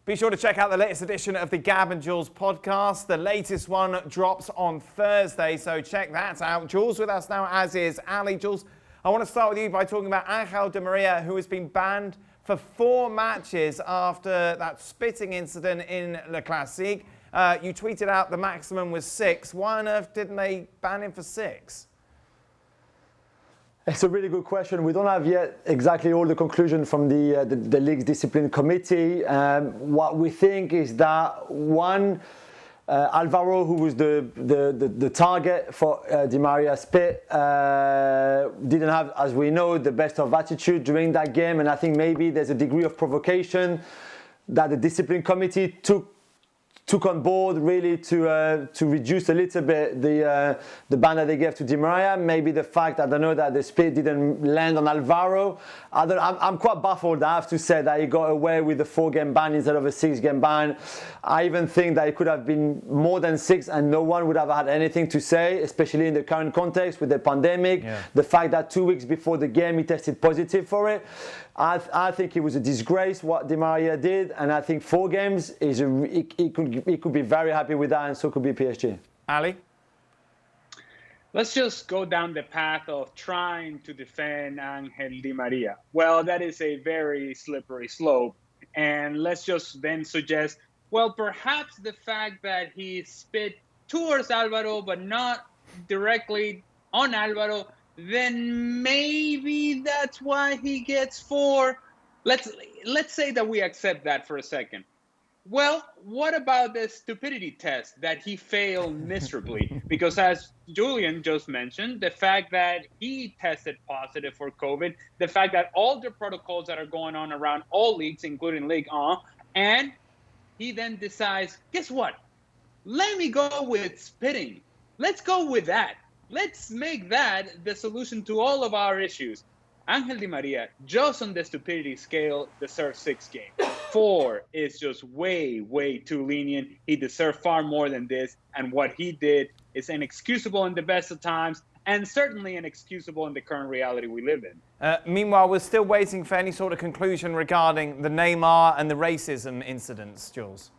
Be sure to check out the latest edition of the Gab and Jules podcast. The latest one drops on Thursday, so check that out. Jules with us now, as is Ali. Jules, I want to start with you by talking about Ángel Di María, who has been banned for 4 matches after that spitting incident in the Classique. You tweeted out the maximum was 6. Why on earth didn't they ban him for 6? It's a really good question. We don't have yet exactly all the conclusions from the League's discipline committee. What we think is that one, Alvaro, who was the target for Di Maria spit, didn't have, as we know, the best of attitude during that game, and I think maybe there's a degree of provocation that the discipline committee took on board, really to reduce a little bit the ban that they gave to Di Maria. Maybe the fact, I don't know, that the spit didn't land on Álvaro. I'm quite baffled, I have to say, that he got away with a 4-game ban instead of a 6-game ban. I even think that it could have been more than 6 and no one would have had anything to say, especially in the current context with the pandemic. Yeah. The fact that 2 weeks before the game he tested positive for it. I think it was a disgrace what Di Maria did, and I think 4 games is he could be very happy with that, and so could be PSG. Ali? Let's just go down the path of trying to defend Ángel Di María. Well, that is a very slippery slope, and let's just then suggest, well, perhaps the fact that he spit towards Álvaro but not directly on Álvaro, then maybe that's why he gets 4. Let's say that we accept that for a second. Well, what about the stupidity test that he failed miserably? Because as Julien just mentioned, the fact that he tested positive for COVID, the fact that all the protocols that are going on around all leagues, including Ligue 1, and he then decides, guess what? Let me go with spitting. Let's go with that. Let's make that the solution to all of our issues. Ángel Di María, just on the stupidity scale, deserves 6 games. 4 is just way, way too lenient. He deserved far more than this. And what he did is inexcusable in the best of times and certainly inexcusable in the current reality we live in. Meanwhile, we're still waiting for any sort of conclusion regarding the Neymar and the racism incidents, Jules.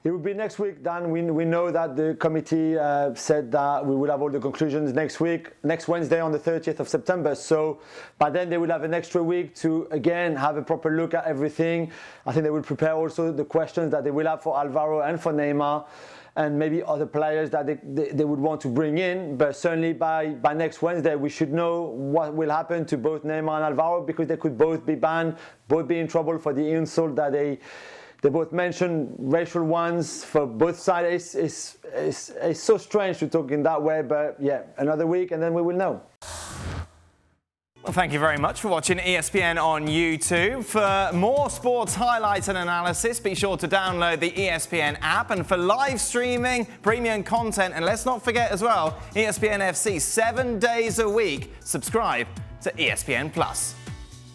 It will be next week, Dan. We know that the committee said that we will have all the conclusions next week, next Wednesday on the 30th of September. So by then they will have an extra week to, again, have a proper look at everything. I think they will prepare also the questions that they will have for Álvaro and for Neymar, and maybe other players that they would want to bring in. But certainly by next Wednesday, we should know what will happen to both Neymar and Álvaro, because they could both be banned, both be in trouble for the insult that they both mentioned, racial ones for both sides. It's so strange to talk in that way, but yeah, another week and then we will know. Well, thank you very much for watching ESPN on YouTube. For more sports highlights and analysis, be sure to download the ESPN app. And for live streaming, premium content, and let's not forget as well, ESPN FC 7 days a week. Subscribe to ESPN+.